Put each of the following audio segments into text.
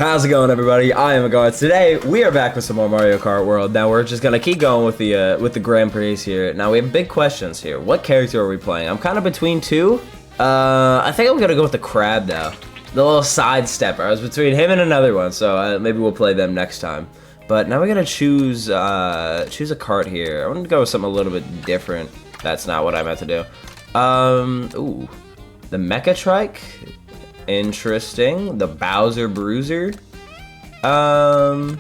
How's it going, everybody? I am Agar. Today we are back with some more Mario Kart World. Now we're just gonna keep going with the Grand Prix here. Now we have big questions here. What character are we playing? I'm kind of between two. I think I'm gonna go with the Crab though, the little side stepper. I was between him and another one, so maybe we'll play them next time. But now we're gonna choose a kart here. I'm gonna go with something a little bit different. That's not what I meant to do. Ooh, the Mecha Trike. Interesting. The Bowser Bruiser. The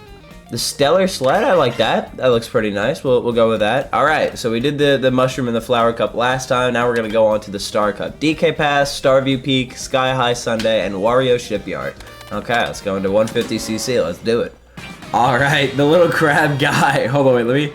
Stellar Sled, I like that. That looks pretty nice. We'll go with that. Alright, so we did the Mushroom and the Flower Cup last time. Now we're going to go on to the Star Cup. DK Pass, Starview Peak, Sky High Sunday, and Wario Shipyard. Okay, let's go into 150cc. Let's do it. Alright, the little crab guy. Hold on, wait, let me...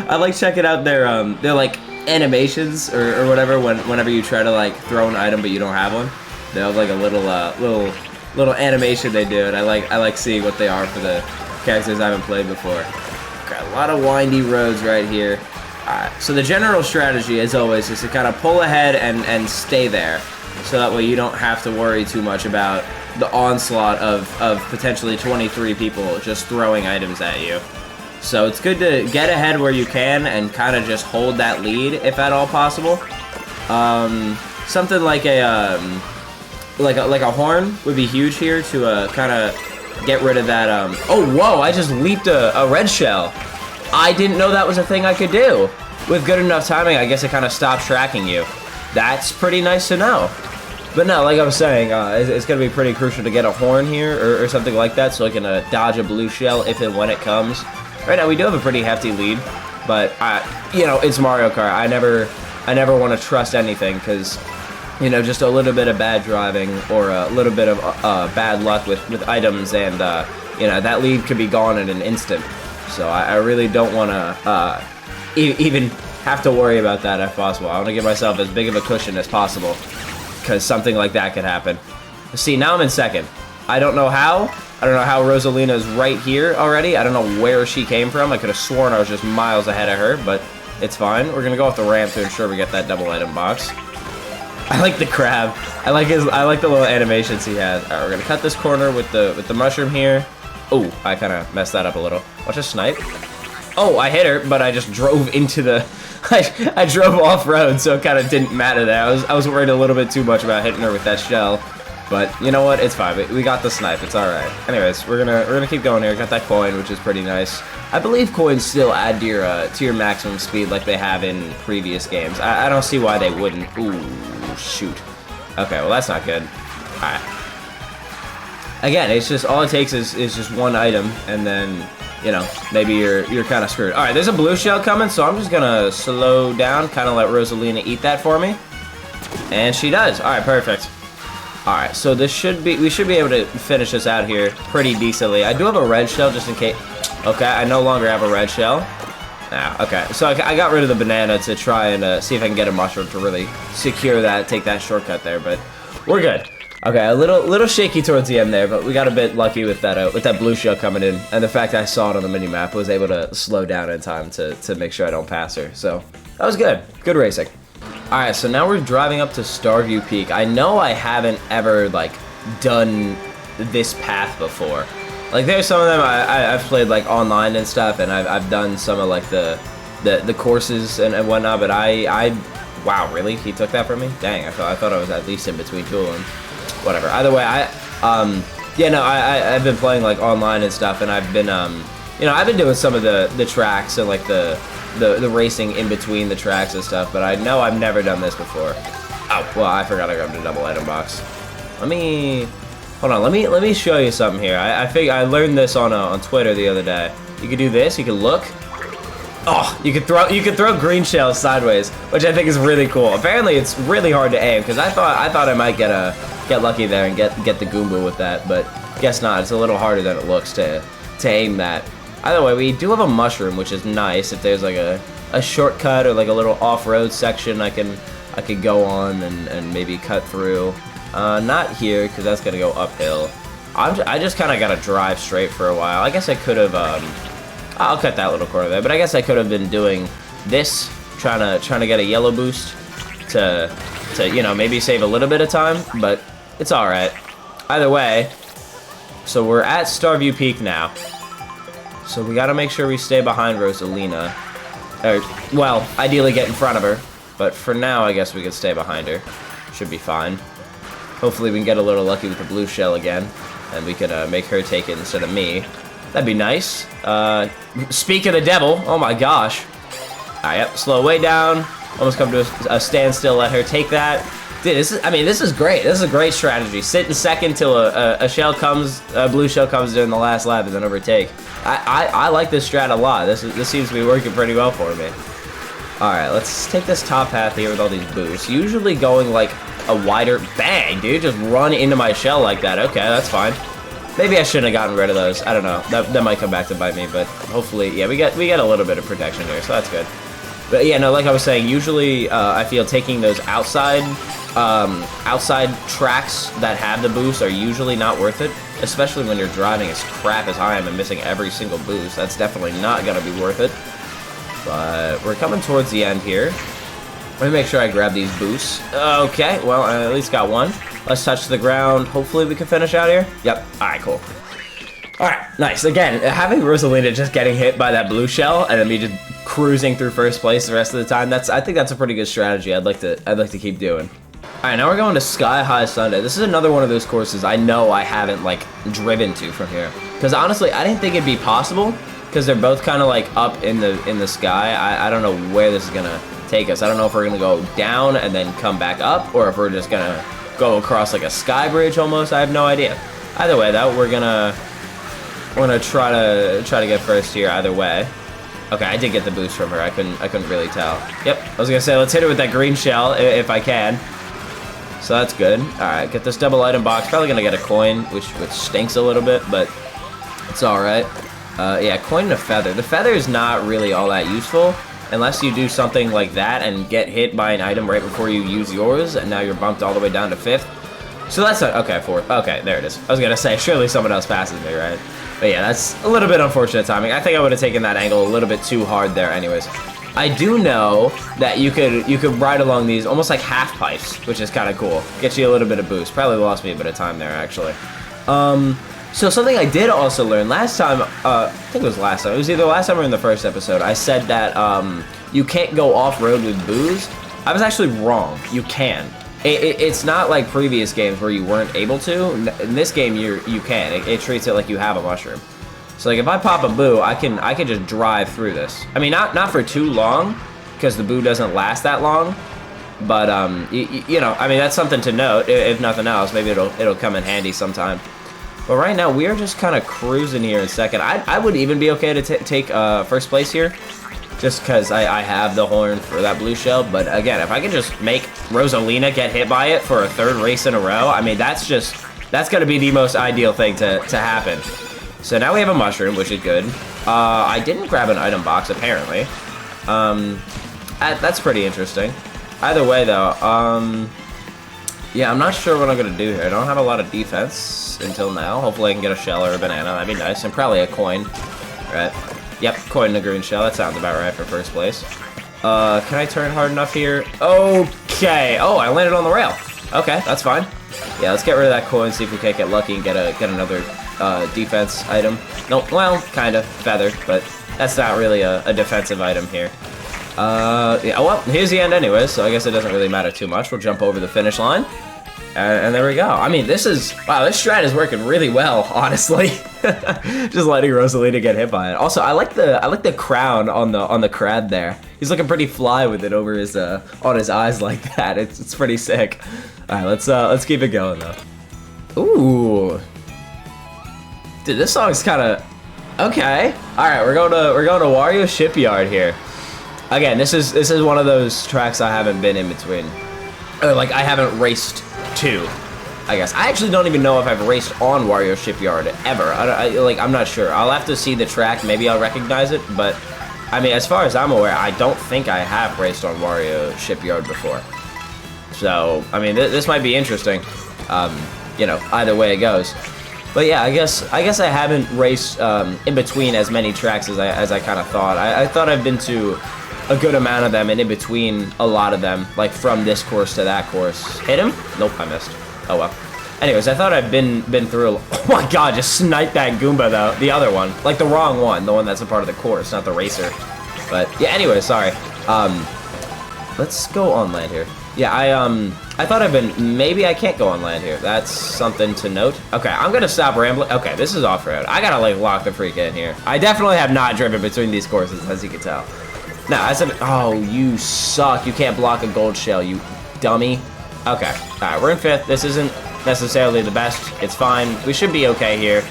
I like checking out their like animations or whatever whenever you try to like throw an item but you don't have one. They have like a little animation they do, and I like seeing what they are for the characters I haven't played before. Got a lot of windy roads right here. Alright, so the general strategy as always is to kind of pull ahead and stay there, so that way you don't have to worry too much about the onslaught of potentially 23 people just throwing items at you. So it's good to get ahead where you can and kind of just hold that lead if at all possible. Something like a horn would be huge here to kind of get rid of that. Oh whoa! I just leaped a red shell. I didn't know that was a thing I could do. With good enough timing, I guess it kind of stopped tracking you. That's pretty nice to know. But no, like I was saying, it's going to be pretty crucial to get a horn here or something like that, so I can dodge a blue shell if and when it comes. Right now, we do have a pretty hefty lead, but, you know, it's Mario Kart. I never want to trust anything, because, you know, just a little bit of bad driving or a little bit of bad luck with items, and, you know, that lead could be gone in an instant. So I really don't want to even have to worry about that if possible. I want to give myself as big of a cushion as possible, because something like that could happen. See, now I'm in second. I don't know how. I don't know how Rosalina's right here already. I don't know where she came from. I could have sworn I was just miles ahead of her, but it's fine. We're gonna go off the ramp to ensure we get that double item box. I like the crab. I like the little animations he has. All right, we're gonna cut this corner with the mushroom here. Oh, I kind of messed that up a little. Watch a snipe. Oh, I hit her, but I just drove into the. I drove off road, so it kind of didn't matter there. I was worried a little bit too much about hitting her with that shell. But you know what? It's fine. We got the snipe. It's all right. Anyways, we're gonna keep going here. Got that coin, which is pretty nice. I believe coins still add to your maximum speed like they have in previous games. I don't see why they wouldn't. Ooh, shoot. Okay, well that's not good. All right. Again, it's just all it takes is just one item, and then you know maybe you're kind of screwed. All right, there's a blue shell coming, so I'm just gonna slow down, kind of let Rosalina eat that for me, and she does. All right, perfect. Alright, so we should be able to finish this out here pretty decently. I do have a red shell just in case. Okay, I no longer have a red shell. Ah, okay, so I got rid of the banana to try and see if I can get a mushroom to really secure that, take that shortcut there, but we're good. Okay, a little shaky towards the end there, but we got a bit lucky with that blue shell coming in, and the fact that I saw it on the mini-map, was able to slow down in time to make sure I don't pass her, so that was good. Good racing. Alright, so now we're driving up to Starview Peak. I know I haven't ever, like, done this path before. Like, there's some of them I've played, like, online and stuff, and I've done some of, like, the courses and whatnot, but wow, really? He took that from me? Dang, I thought I was at least in between two of them. Whatever. Either way, yeah, no, I've been playing, like, online and stuff, and I've been, you know, I've been doing some of the tracks and, like, the racing in between the tracks and stuff, but I know I've never done this before. Oh, well, I forgot I grabbed a double item box. Hold on, let me show you something here. I learned this on Twitter the other day. You can do this, you can look. Oh, you could throw green shells sideways, which I think is really cool. Apparently it's really hard to aim, because I thought I might get lucky there and get the Goomba with that, but guess not. It's a little harder than it looks to aim that. Either way, we do have a mushroom, which is nice. If there's like a shortcut or like a little off-road section I could go on and maybe cut through. Not here, because that's gonna go uphill. I just kind of gotta drive straight for a while. I guess I could have. I'll cut that little corner there, but I guess I could have been doing this, trying to get a yellow boost to you know maybe save a little bit of time, but it's all right. Either way, so we're at Starview Peak now. So we gotta make sure we stay behind Rosalina. Or, well, ideally get in front of her. But for now, I guess we could stay behind her. Should be fine. Hopefully we can get a little lucky with the blue shell again. And we can make her take it instead of me. That'd be nice. Speak of the devil. Oh my gosh. Alright, yep. Slow way down. Almost come to a standstill. Let her take that. Dude, this is great. This is a great strategy. Sit in second till a shell comes, a blue shell comes during the last lap and then overtake. I like this strat a lot. This seems to be working pretty well for me. Alright, let's take this top path here with all these boosts. Usually going like a wider bang, dude. Just run into my shell like that. Okay, that's fine. Maybe I shouldn't have gotten rid of those. I don't know. That might come back to bite me, but hopefully, yeah, we get a little bit of protection here, so that's good. But yeah, no, like I was saying, usually I feel taking those outside tracks that have the boost are usually not worth it, especially when you're driving as crap as I am and missing every single boost. That's definitely not gonna be worth it. But we're coming towards the end here. Let me make sure I grab these boosts. Okay, well, I at least got one. Let's touch the ground. Hopefully we can finish out here. Yep. All right, cool. All right, nice. Again, having Rosalina just getting hit by that blue shell and then me just cruising through first place the rest of the time, I think that's a pretty good strategy. I'd like to keep doing. All right, now we're going to Sky High Sunday. This is another one of those courses I know I haven't like driven to from here. Because honestly, I didn't think it'd be possible because they're both kind of like up in the sky. I don't know where this is gonna take us. I don't know if we're gonna go down and then come back up, or if we're just gonna go across like a sky bridge almost. I have no idea. Either way, though, we're gonna try to get first here. Either way. Okay, I did get the boost from her. I couldn't really tell. Yep, I was gonna say let's hit her with that green shell if I can. So that's good. All right, get this double item box. Probably gonna get a coin, which stinks a little bit, but it's all right. Yeah, coin and a feather. The feather is not really all that useful unless you do something like that and get hit by an item right before you use yours, and now you're bumped all the way down to 5th. So that's okay, 4th. Okay, there it is. I was gonna say surely someone else passes me, right? But yeah, that's a little bit unfortunate timing. I think I would have taken that angle a little bit too hard there anyways. I do know that you could ride along these almost like half pipes, which is kind of cool. Gets you a little bit of boost. Probably lost me a bit of time there, actually. So something I did also learn last time, I think it was last time. It was either last time or in the first episode. I said that you can't go off-road with booze. I was actually wrong. You can. It's not like previous games where you weren't able to. In this game, you can. It treats it like you have a mushroom. So like if I pop a boo, I can just drive through this. I mean, not for too long, because the boo doesn't last that long. But you know, I mean, that's something to note. If nothing else, maybe it'll come in handy sometime. But right now, we are just kind of cruising here in second. I would even be okay to take first place here, just because I have the horn for that blue shell. But again, if I can just make Rosalina get hit by it for a 3rd race in a row, I mean, that's going to be the most ideal thing to happen. So now we have a mushroom, which is good. I didn't grab an item box, apparently. That's pretty interesting. Either way, though, yeah, I'm not sure what I'm going to do here. I don't have a lot of defense until now. Hopefully I can get a shell or a banana. That'd be nice. And probably a coin. Right. Yep, coin and a green shell. That sounds about right for first place. Can I turn hard enough here? Okay. Oh, I landed on the rail. Okay, that's fine. Yeah, let's get rid of that coin, see if we can't get lucky and get another defense item. Nope, well, kind of. Feather, but that's not really a defensive item here. Yeah, well, here's the end anyways, so I guess it doesn't really matter too much. We'll jump over the finish line. And there we go. I mean, wow, this strat is working really well, honestly. Just letting Rosalina get hit by it. Also, I like the crown on the crab there. He's looking pretty fly with it over his on his eyes like that. It's pretty sick. All right, let's keep it going though. Ooh, dude, this song's kind of okay. All right, we're going to Wario Shipyard here. Again, this is one of those tracks I haven't been in between, or like I haven't raced to, I guess. I actually don't even know if I've raced on Wario Shipyard ever. I'm not sure. I'll have to see the track. Maybe I'll recognize it. But I mean, as far as I'm aware, I don't think I have raced on Wario Shipyard before. So I mean, this might be interesting. You know, either way it goes. But yeah, I guess I haven't raced in between as many tracks as I kind of thought. I thought I've been to a good amount of them, and in between a lot of them, like from this course to that course. Hit him? Nope, I missed. Oh well. Anyways, I thought I'd been through. Oh my god, just sniped that Goomba though. The other one, like the wrong one, the one that's a part of the course, not the racer. But yeah, anyway, sorry. Let's go on land here. Yeah, I thought I've been. Maybe I can't go on land here. That's something to note. Okay, I'm gonna stop rambling. Okay, this is off-road. I gotta like lock the freak in here. I definitely have not driven between these courses, as you can tell. No, I said. Oh, you suck. You can't block a gold shell, you dummy. Okay, all right, we're in 5th. This isn't necessarily the best. It's fine. We should be okay here.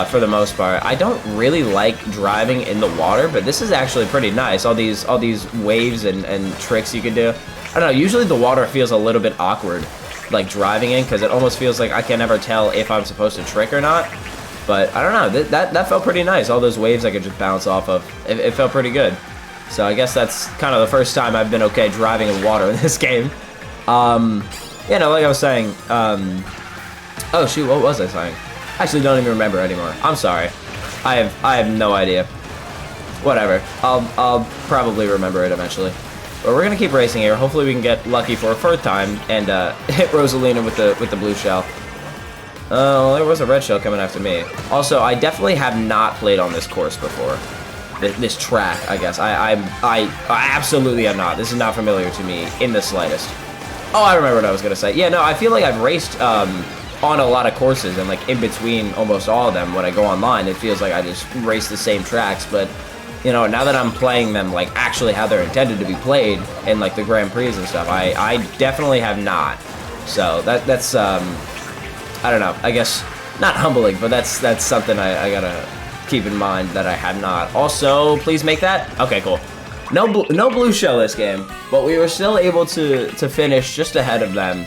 For the most part. I don't really like driving in the water, but this is actually pretty nice. All these waves and tricks you can do. I don't know, usually the water feels a little bit awkward, like driving in, because it almost feels like I can never tell if I'm supposed to trick or not. But I don't know, that felt pretty nice. All those waves I could just bounce off of. It felt pretty good. So I guess that's kind of the first time I've been okay driving in water in this game. You know, like I was saying, oh shoot, what was I saying? I actually don't even remember anymore. I'm sorry. I have no idea. Whatever. I'll probably remember it eventually. But we're gonna keep racing here. Hopefully we can get lucky for a 4th time and hit Rosalina with the blue shell. Oh, there was a red shell coming after me. Also, I definitely have not played on this course before. This track, I guess. I absolutely have not. This is not familiar to me in the slightest. Oh, I remember what I was gonna say. Yeah, no, I feel like I've raced on a lot of courses, and like in between almost all of them, when I go online, it feels like I just race the same tracks. But you know, now that I'm playing them like actually how they're intended to be played in like the Grand Prix and stuff, I definitely have not. So that's I don't know, I guess not humbling, but that's something I gotta keep in mind, that I have not. Also, please make that. Okay, cool. No blue shell this game, but we were still able to finish just ahead of them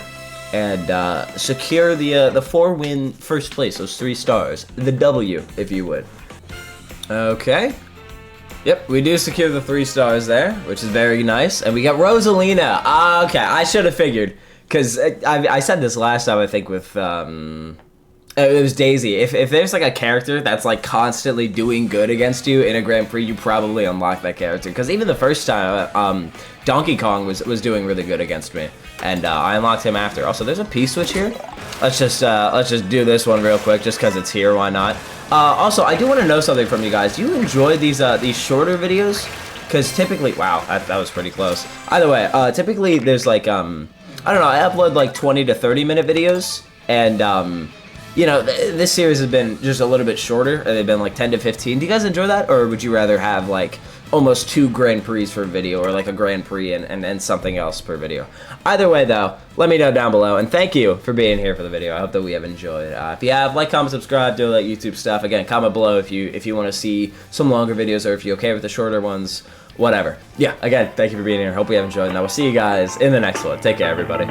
and secure the 4-win first place, those 3 stars, the W, if you would. Okay. Yep, we do secure the 3 stars there, which is very nice, and we got Rosalina. Okay, I should have figured, because I said this last time, I think, with it was Daisy. If there's like a character that's like constantly doing good against you in a Grand Prix, you probably unlock that character. Because even the first time, Donkey Kong was doing really good against me, and I unlocked him after. Also, there's a P-switch here. Let's just do this one real quick, just because it's here. Why not? Also, I do want to know something from you guys. Do you enjoy these shorter videos? Because typically, wow, that was pretty close. Either way, typically there's like I don't know. I upload like 20 to 30-minute videos, and you know, this series has been just a little bit shorter, and they've been like 10 to 15. Do you guys enjoy that, or would you rather have like almost 2 Grand Prix per video, or like a Grand Prix and something else per video? Either way, though, let me know down below, and thank you for being here for the video. I hope that we have enjoyed. If you have, like, comment, subscribe, do all that YouTube stuff. Again, comment below if you want to see some longer videos, or if you're okay with the shorter ones, whatever. Yeah, again, thank you for being here. Hope we have enjoyed, and I will see you guys in the next one. Take care, everybody.